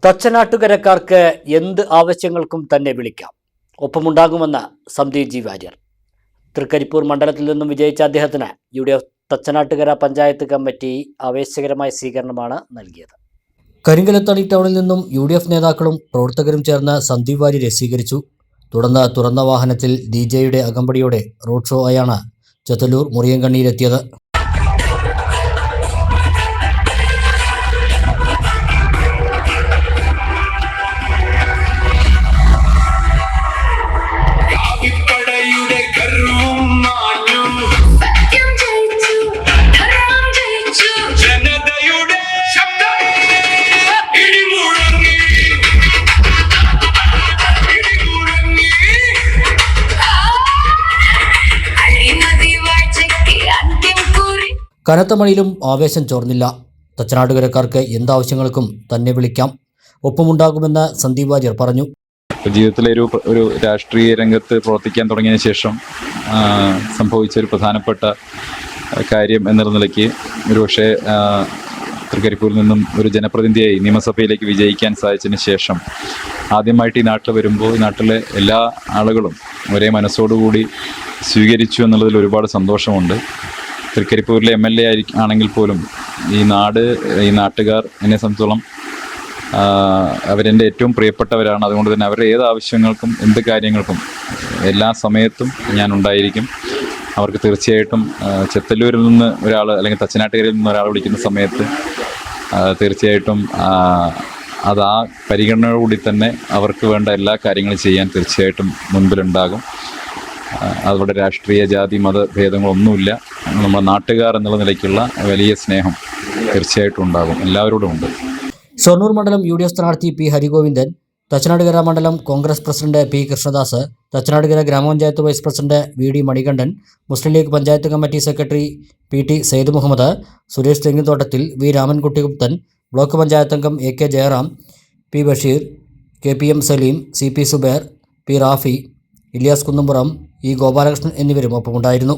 തച്ചനാട്ടുകരക്കാർക്ക് എന്ത് ആവശ്യങ്ങൾക്കും തന്നെ വിളിക്കാം. ഒപ്പമുണ്ടാകുമെന്ന് സന്ദീപ് ജി വാര്യർ. തൃക്കരിപ്പൂർ മണ്ഡലത്തിൽ നിന്നും വിജയിച്ച അദ്ദേഹത്തിന് UDF തച്ചനാട്ടുകര പഞ്ചായത്ത് കമ്മിറ്റി ആവേശകരമായ സ്വീകരണമാണ് നൽകിയത്. കരിങ്കലത്തടി ടൗണിൽ നിന്നും UDF നേതാക്കളും പ്രവർത്തകരും ചേർന്ന് സന്ദീപ് വാര്യരെ സ്വീകരിച്ചു. തുടർന്ന് തുറന്ന വാഹനത്തിൽ DJയുടെ അകമ്പടിയോടെ റോഡ് ഷോ ആയാണ് ചെത്തല്ലൂർ മുറിയൻകണ്ണിയിലെത്തിയത്. കനത്ത മഴയിലും ആവേശം ചോർന്നില്ല. തച്ചനാട്ടുകരക്കാർക്ക് എന്താവശ്യങ്ങൾക്കും തന്നെ വിളിക്കാം. ഒപ്പമുണ്ടാകുമെന്ന് സന്ദീപ് വാര്യർ പറഞ്ഞു. ജീവിതത്തിലെ ഒരു രാഷ്ട്രീയ രംഗത്ത് പ്രവർത്തിക്കാൻ തുടങ്ങിയതിന് ശേഷം സംഭവിച്ച ഒരു പ്രധാനപ്പെട്ട കാര്യം എന്നുള്ള നിലയ്ക്ക് ഒരുപക്ഷെ തൃക്കരിപ്പൂരിൽ നിന്നും ഒരു ജനപ്രതിനിധിയായി നിയമസഭയിലേക്ക് വിജയിക്കാൻ സാധിച്ചതിന് ശേഷം ആദ്യമായിട്ട് ഈ നാട്ടിൽ വരുമ്പോൾ ഈ നാട്ടിലെ എല്ലാ ആളുകളും ഒരേ മനസ്സോടുകൂടി സ്വീകരിച്ചു എന്നുള്ളതിൽ ഒരുപാട് സന്തോഷമുണ്ട്. തൃക്കരിപ്പൂരിലെ MLA ആണെങ്കിൽ പോലും ഈ നാട്ടുകാർ എന്നെ സംബന്ധിച്ചോളം അവരെൻ്റെ ഏറ്റവും പ്രിയപ്പെട്ടവരാണ്. അതുകൊണ്ട് തന്നെ അവരുടെ ഏത് ആവശ്യങ്ങൾക്കും എന്ത് കാര്യങ്ങൾക്കും എല്ലാ സമയത്തും ഞാൻ ഉണ്ടായിരിക്കും. അവർക്ക് തീർച്ചയായിട്ടും ചെത്തല്ലൂരിൽ നിന്ന് ഒരാൾ അല്ലെങ്കിൽ തച്ചനാട്ടുകരയിൽ നിന്ന് ഒരാൾ വിളിക്കുന്ന സമയത്ത് തീർച്ചയായിട്ടും അത് ആ പരിഗണനയോടുകൂടി തന്നെ അവർക്ക് വേണ്ട എല്ലാ കാര്യങ്ങളും ചെയ്യാൻ തീർച്ചയായിട്ടും മുൻപിലുണ്ടാകും. അതുകൊണ്ട് രാഷ്ട്രീയ ജാതി മത ഭേദങ്ങളൊന്നുമില്ല. നമ്മുടെ നാട്ടുകാർ എന്നുള്ള നിലയ്ക്കുള്ള വലിയ സ്നേഹം തീർച്ചയായിട്ടും ഉണ്ടാകും, എല്ലാവരോടും ഉണ്ട്. ഷൊർണൂർ മണ്ഡലം UDF സ്ഥാനാർത്ഥി P. ഹരിഗോവിന്ദൻ, തച്ചനാട്ടുകര മണ്ഡലം കോൺഗ്രസ് പ്രസിഡന്റ് P. കൃഷ്ണദാസ്, തച്ചനാട്ടുകര ഗ്രാമപഞ്ചായത്ത് vice president VD Manikandan, Muslim League panchayat committee secretary PT. Sayyid Muhammad, Suresh Thenginthottathil, V. Ramankuttigupthan, block panchayat അംഗം AK. Jayaram, P. Basheer, KPM Saleem, CP. Zubair, P. Rafi, Ilyas Kunnumpuram, E. Gopalakrishnan എന്നിവരും ഒപ്പമുണ്ടായിരുന്നു.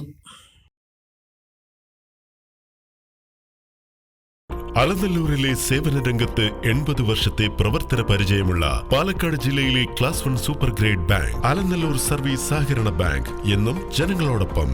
അലനല്ലൂരിലെ സേവന രംഗത്ത് 80 വർഷത്തെ പ്രവർത്തന പരിചയമുള്ള പാലക്കാട് ജില്ലയിലെ class 1 super grade bank Alanallur service സഹകരണ ബാങ്ക് എന്നും ജനങ്ങളോടൊപ്പം.